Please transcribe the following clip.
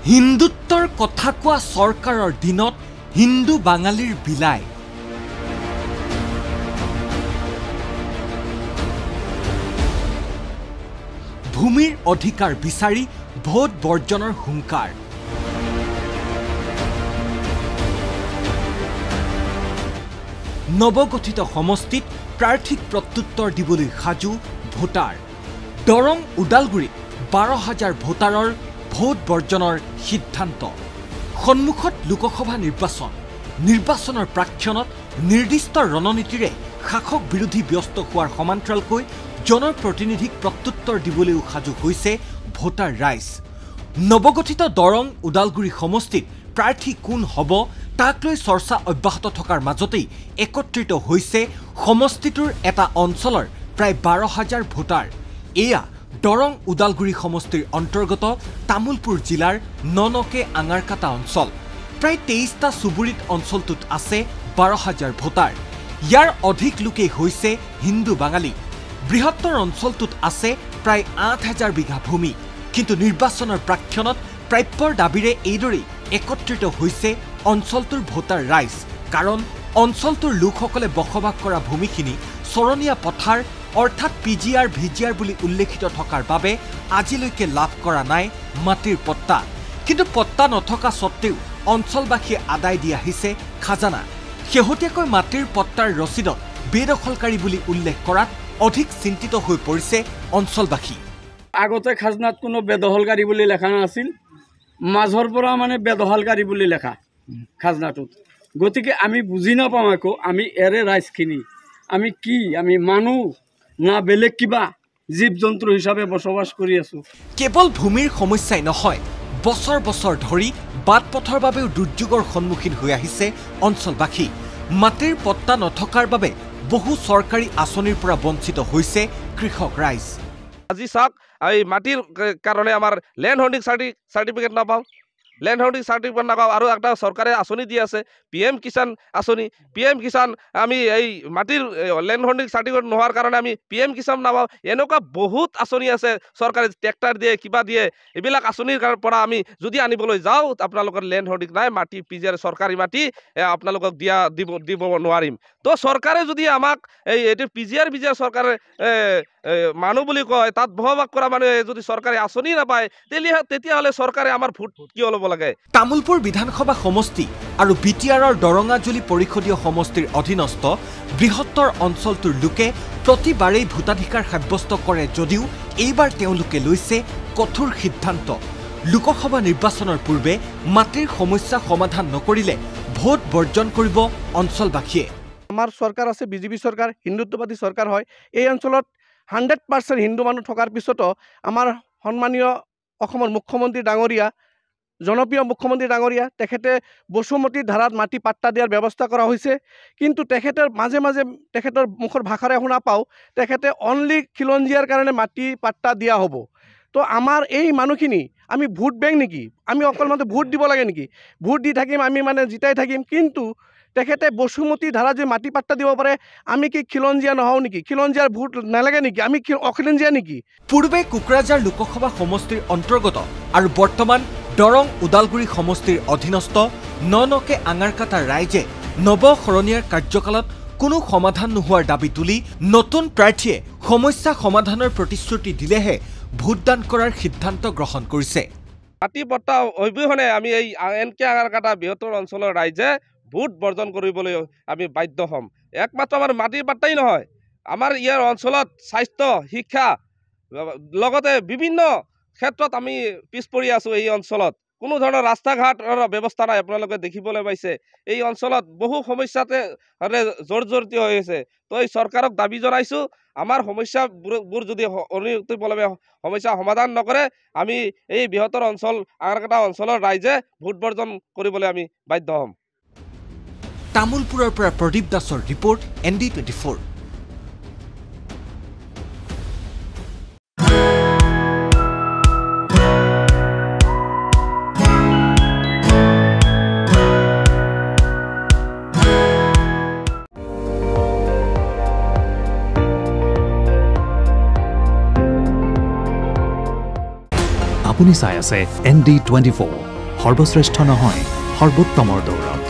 হিন্দুত্বৰ কথা কোৱা চৰকাৰৰ দিনত হিন্দু বাঙালীৰ বিলাই ভূমিৰ অধিকাৰ বিচাৰি ভোট বৰ্জনৰ হুংকাৰ নৱগঠিত সমষ্টিত প্ৰাৰ্থীক প্ৰত্যুত্তৰ দিবলৈ সাজু ভোটাৰ দৰং ওদালগুৰিত 12,000 ভোটাৰৰ ভোট বৰ্জনৰ সিদ্ধান্ত সন্মুখত লোকসভা নিৰ্বাচনৰ প্ৰাক্ষণত নিৰ্দিষ্ট ৰণনীতিৰে শাসক বিৰোধী ব্যস্ত হোৱাৰ সমান্তৰালকৈ জনপ্ৰতিনিধিক প্ৰত্যুত্তৰ দিবলৈও সাজু হৈছে ভোটাৰ ৰাইজ নৱগঠিত দৰং ওদালগুৰি সমষ্টিত প্ৰাৰ্থী কোন হ'ব তাক লৈ চৰ্চা অব্যাহত থকাৰ মাজতেই একত্ৰিত হৈছে সমষ্টিটোৰ এটা অঞ্চলৰ প্ৰায় 12,000 ভোটাৰ এয়া দৰং ওদালগুৰি সমষ্টিৰ অন্তৰ্গত তামুলপুৰ জিলাৰ ননকে আঙাৰকাটা অঞ্চল প্ৰায় 23টা চুবুৰীত অঞ্চলটোত আছে 12,000 ভোটাৰ ইয়াৰ অধিক লোকেই হৈছে হিন্দু বাঙালী বৃহত্তৰ অঞ্চলটোত আছে প্ৰায় 8,000 বিঘা ভূমি কিন্তু নিৰ্বাচনৰ প্ৰাক্ষণত প্ৰাপ্যৰ দাবীৰে এইদৰেই একত্ৰিত হৈছে অঞ্চলটোৰ ভোটাৰ ৰাইজ কাৰণ অঞ্চলটোৰ লোকসকলে বসবাস কৰা ভূমিখিনি চৰণীয়া পথাৰ অৰ্থাৎ পিজিআৰ ভিজিআৰ বুলি উল্লেখিত থকাৰ বাবে আজিলৈকে লাভ কৰা নাই মাটিৰ পট্টা কিন্তু পট্টা নথকা সত্ত্বেও অঞ্চলবাসীয়ে আদায় দি আহিছে খাজানা শেহতীয়াকৈ মাটিৰ পট্টাৰ ৰচিদত বেদখলকাৰী বুলি উল্লেখ কৰাত অধিক চিন্তিত হৈ পৰিছে অঞ্চলবাসী আগতে খাজনাত কোনো বেদখলকাৰী বুলি লেখা নাছিল মাজৰ পৰা মানে বেদখলকাৰী বুলি লেখা খাজনাটোত গতিকে আমি বুজি নাপাওঁ আকৌ আমি এৰে ৰাইজখিনি আমি কি আমি মানুহ না বেলেগ কিবা জীৱ জন্তু হিচাপে বসবাস কৰি আছো কেৱল ভূমিৰ সমস্যাই নহয় বছৰ বছৰ ধৰি বাট পথৰ বাবেও দুৰ্যোগৰ সন্মুখীন হৈ আহিছে অঞ্চলবাসী মাটিৰ পট্টা নথকাৰ বাবে বহু চৰকাৰী আঁচনিৰ পৰা বঞ্চিত হৈছে কৃষক ৰাইজ আজি চাওক এই মাটিৰ কাৰণে আমাৰ লেণ্ড হোল্ডিং চাৰ্টিফিকেট নাপাওঁ লেণ্ড হোল্ডিং চাৰ্টিফিকেট নাপাওঁ আৰু একটা চৰকাৰে আঁচনি দি আছে PM কিষাণ আঁচনি PM কিষাণ আমি এই মাটিৰ লেণ্ড হোল্ডিং চাৰ্টিফিকেট নোহোৱাৰ কাৰণে আমি PM কিষাণ নাপাওঁ এনেকুৱা বহুত আঁচনি আছে চৰকাৰে ট্ৰেক্টৰ দিয়ে কিবা দিয়ে এইবিলাক আঁচনিৰ পৰা আমি যদি আনিবলৈ যাওঁ আপোনালোকৰ লেণ্ড হোল্ডিং নাই মাটি পিজিআৰ চৰকাৰী মাটি আপোনালোকক দিব নোৱাৰিম তো চৰকাৰে যদি আমাক এইটো পিজিআৰ চৰকাৰে মানুহ বুলি কয় তাত বসবাস কৰা মানুহে যদি চৰকাৰী আঁচনি নাপায় তেতিয়াহ'লে চৰকাৰে আমাৰ ভোট কিয় ল'ব লাগে তামুলপুৰ বিধানসভা সমষ্টি আৰু বিটিআৰৰ দৰঙাজুলি পৰিষদীয় সমষ্টিৰ অধীনস্থ বৃহত্তৰ অঞ্চলটোৰ লোকে প্ৰতিবাৰেই ভোটাধিকাৰ সাব্যস্ত কৰে যদিও এইবাৰ তেওঁলোকে লৈছে কঠোৰ সিদ্ধান্ত লোকসভা নিৰ্বাচনৰ পূৰ্বে মাটিৰ সমস্যা সমাধান নকৰিলে ভোট বৰ্জন কৰিব অঞ্চলবাসীয়ে আমাৰ চৰকাৰ আছে বিজেপি চৰকাৰ হিন্দুত্ববাদী চৰকাৰ হয় এই অঞ্চলত 100% হিন্দু মানুহ থকাৰ পিছতো আমাৰ সন্মানীয় অসমৰ মুখ্যমন্ত্ৰী ডাঙৰীয়া জনপ্ৰিয় মুখ্যমন্ত্ৰী ডাঙৰীয়া তেখেতে বসুমতী ধাৰাত মাটি পাট্টা দিয়াৰ ব্যৱস্থা কৰা হৈছে কিন্তু তেখেতৰ মাজে মাজে তেখেতৰ মুখৰ ভাষাৰে শুনা পাওঁ তেখেতে অনলি খিলঞ্জীয়াৰ কাৰণে মাটি পাট্টা দিয়া হ'ব তো আমাৰ এই মানুহখিনি আমি ভোট বেংক নেকি আমি অকল মাত্ৰ ভোট দিব লাগে নেকি ভোট দি থাকিম আমি মানে জিতাই থাকিম কিন্তু তেখেতে বসুমতী ধাৰা যে মাটি পাট্টা দিব পাৰে আমি কি খিলঞ্জীয়া নহওঁ নেকি খিলঞ্জীয়াৰ ভোট নালাগে নেকি আমি অখিলঞ্জীয়া নেকি পূৰ্বে কোকৰাঝাৰ লোকসভা সমষ্টিৰ অন্তৰ্গত আৰু বৰ্তমান দৰং ওদালগুৰি সমষ্টিৰ অধীনস্থ ননকে আঙাৰকাটা ৰাইজে নৱশৰণীয়াৰ কাৰ্যকালত কোনো সমাধান নোহোৱাৰ দাবী তুলি নতুন প্ৰাৰ্থীয়ে সমস্যা সমাধানৰ প্ৰতিশ্ৰুতি দিলেহে ভোটদান কৰাৰ সিদ্ধান্ত গ্ৰহণ কৰিছে মাটি পট্টা অবিহনে আমি এই এনকে আঙাৰকাটা বৃহত্তৰ অঞ্চলৰ ৰাইজে ভোট বৰ্জন কৰিবলৈ আমি বাধ্য হ'ম একমাত্ৰ আমাৰ মাটিৰ পাট্টাই নহয় আমাৰ ইয়াৰ অঞ্চলত স্বাস্থ্য শিক্ষা লগতে বিভিন্ন ক্ষেত্ৰত আমি পিছ পৰি আছোঁ এই অঞ্চলত কোনো ধৰণৰ ৰাস্তা ঘাটৰ ব্যৱস্থা নাই আপোনালোকে দেখিবলৈ পাইছে এই অঞ্চলত বহু সমস্যাতে জৰ্জৰিত হৈ আছে তো এই চৰকাৰক দাবী জনাইছোঁ আমাৰ সমস্যাবোৰ যদি অনিয়ন্ত্ৰিতভাৱে সমস্যা সমাধান নকৰে আমি এই বৃহত্তৰ অঞ্চল আঙাৰকাটা অঞ্চলৰ ৰাইজে ভোট বৰ্জন কৰিবলৈ আমি বাধ্য হ'ম তামুলপুৰৰ পৰা প্ৰদীপ দাসৰ ৰিপৰ্ট ND24 আপুনি চাই আছে ND24 সৰ্বশ্ৰেষ্ঠ নহয় সৰ্বোত্তমৰ দৌৰত।